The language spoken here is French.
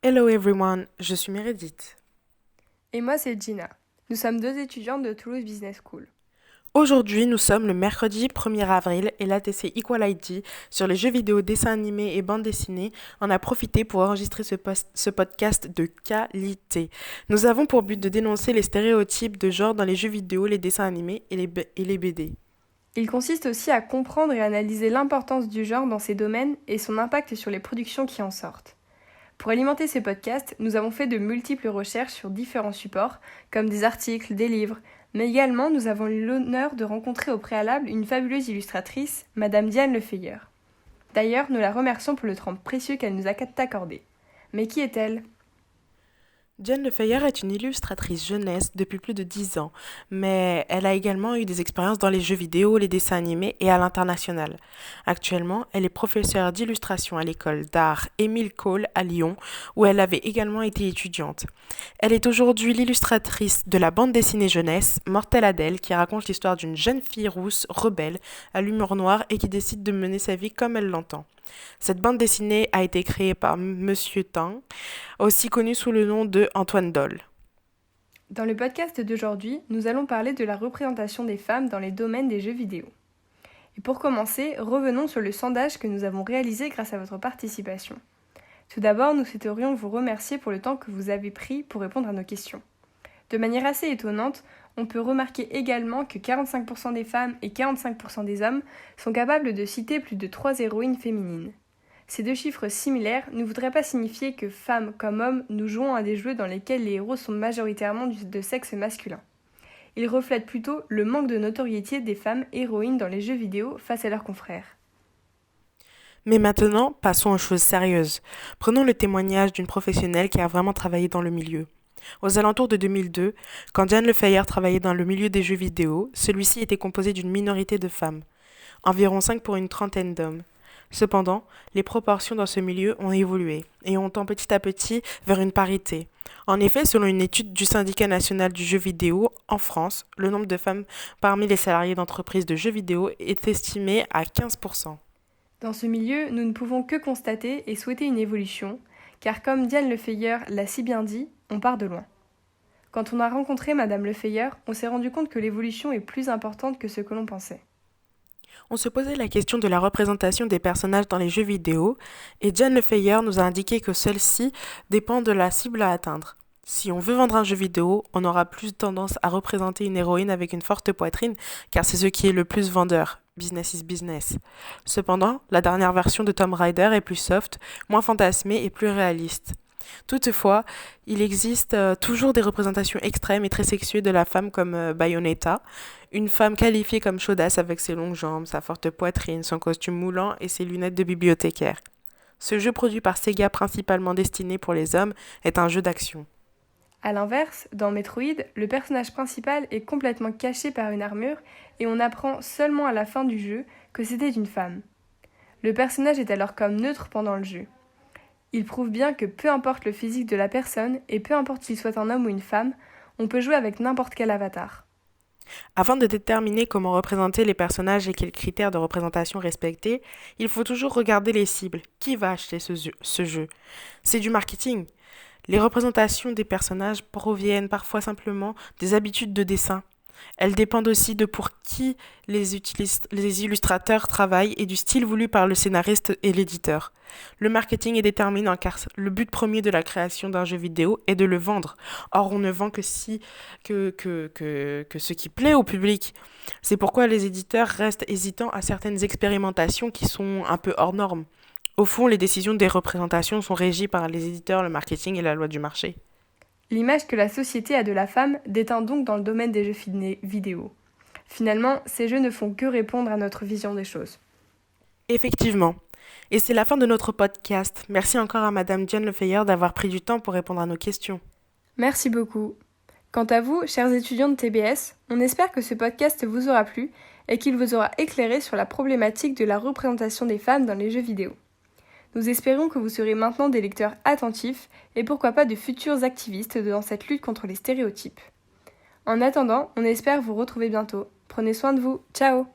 Hello everyone, je suis Meredith. Et moi, c'est Gina. Nous sommes deux étudiantes de Toulouse Business School. Aujourd'hui, nous sommes le mercredi 1er avril et l'ATC Equal ID sur les jeux vidéo, dessins animés et bandes dessinées en a profité pour enregistrer ce podcast de qualité. Nous avons pour but de dénoncer les stéréotypes de genre dans les jeux vidéo, les dessins animés et les BD. Il consiste aussi à comprendre et analyser l'importance du genre dans ces domaines et son impact sur les productions qui en sortent. Pour alimenter ces podcasts, nous avons fait de multiples recherches sur différents supports, comme des articles, des livres, mais également nous avons eu l'honneur de rencontrer au préalable une fabuleuse illustratrice, Madame Diane Lefeyer. D'ailleurs, nous la remercions pour le temps précieux qu'elle nous a accordé. Mais qui est-elle ? Diane Lefeyer est une illustratrice jeunesse depuis plus de 10 ans, mais elle a également eu des expériences dans les jeux vidéo, les dessins animés et à l'international. Actuellement, elle est professeure d'illustration à l'école d'art Émile Cole à Lyon, où elle avait également été étudiante. Elle est aujourd'hui l'illustratrice de la bande dessinée jeunesse Mortelle Adèle, qui raconte l'histoire d'une jeune fille rousse, rebelle, à l'humour noir et qui décide de mener sa vie comme elle l'entend. Cette bande dessinée a été créée par Monsieur Tang, aussi connu sous le nom de Antoine Doll. Dans le podcast d'aujourd'hui, nous allons parler de la représentation des femmes dans les domaines des jeux vidéo. Et pour commencer, revenons sur le sondage que nous avons réalisé grâce à votre participation. Tout d'abord, nous souhaiterions vous remercier pour le temps que vous avez pris pour répondre à nos questions. De manière assez étonnante, on peut remarquer également que 45% des femmes et 45% des hommes sont capables de citer plus de 3 héroïnes féminines. Ces deux chiffres similaires ne voudraient pas signifier que femmes comme hommes, nous jouons à des jeux dans lesquels les héros sont majoritairement de sexe masculin. Ils reflètent plutôt le manque de notoriété des femmes héroïnes dans les jeux vidéo face à leurs confrères. Mais maintenant, passons aux choses sérieuses. Prenons le témoignage d'une professionnelle qui a vraiment travaillé dans le milieu. Aux alentours de 2002, quand Diane Lefeyer travaillait dans le milieu des jeux vidéo, celui-ci était composé d'une minorité de femmes, environ 5 pour une trentaine d'hommes. Cependant, les proportions dans ce milieu ont évolué et ont tend petit à petit vers une parité. En effet, selon une étude du Syndicat national du jeu vidéo, en France, le nombre de femmes parmi les salariés d'entreprises de jeux vidéo est estimé à 15%. Dans ce milieu, nous ne pouvons que constater et souhaiter une évolution, car comme Diane Lefeyer l'a si bien dit, on part de loin. Quand on a rencontré Madame Lefeyer, on s'est rendu compte que l'évolution est plus importante que ce que l'on pensait. On se posait la question de la représentation des personnages dans les jeux vidéo, et Diane Lefeyer nous a indiqué que celle-ci dépend de la cible à atteindre. Si on veut vendre un jeu vidéo, on aura plus tendance à représenter une héroïne avec une forte poitrine, car c'est ce qui est le plus vendeur. Business is business. Cependant, la dernière version de Tomb Raider est plus soft, moins fantasmée et plus réaliste. Toutefois, il existe toujours des représentations extrêmes et très sexuées de la femme comme Bayonetta, une femme qualifiée comme chaudasse avec ses longues jambes, sa forte poitrine, son costume moulant et ses lunettes de bibliothécaire. Ce jeu produit par Sega principalement destiné pour les hommes est un jeu d'action. A l'inverse, dans Metroid, le personnage principal est complètement caché par une armure et on apprend seulement à la fin du jeu que c'était une femme. Le personnage est alors comme neutre pendant le jeu. Il prouve bien que peu importe le physique de la personne et peu importe qu'il soit un homme ou une femme, on peut jouer avec n'importe quel avatar. Afin de déterminer comment représenter les personnages et quels critères de représentation respecter, il faut toujours regarder les cibles. Qui va acheter ce jeu? C'est du marketing. Les représentations des personnages proviennent parfois simplement des habitudes de dessin. Elles dépendent aussi de pour qui les illustrateurs travaillent et du style voulu par le scénariste et l'éditeur. Le marketing est déterminant car le but premier de la création d'un jeu vidéo est de le vendre. Or, on ne vend que ce qui plaît au public. C'est pourquoi les éditeurs restent hésitants à certaines expérimentations qui sont un peu hors normes. Au fond, les décisions des représentations sont régies par les éditeurs, le marketing et la loi du marché. L'image que la société a de la femme déteint donc dans le domaine des jeux vidéo. Finalement, ces jeux ne font que répondre à notre vision des choses. Effectivement. Et c'est la fin de notre podcast. Merci encore à Madame Diane Lefeyer d'avoir pris du temps pour répondre à nos questions. Merci beaucoup. Quant à vous, chers étudiants de TBS, on espère que ce podcast vous aura plu et qu'il vous aura éclairé sur la problématique de la représentation des femmes dans les jeux vidéo. Nous espérons que vous serez maintenant des lecteurs attentifs et pourquoi pas de futurs activistes dans cette lutte contre les stéréotypes. En attendant, on espère vous retrouver bientôt. Prenez soin de vous. Ciao!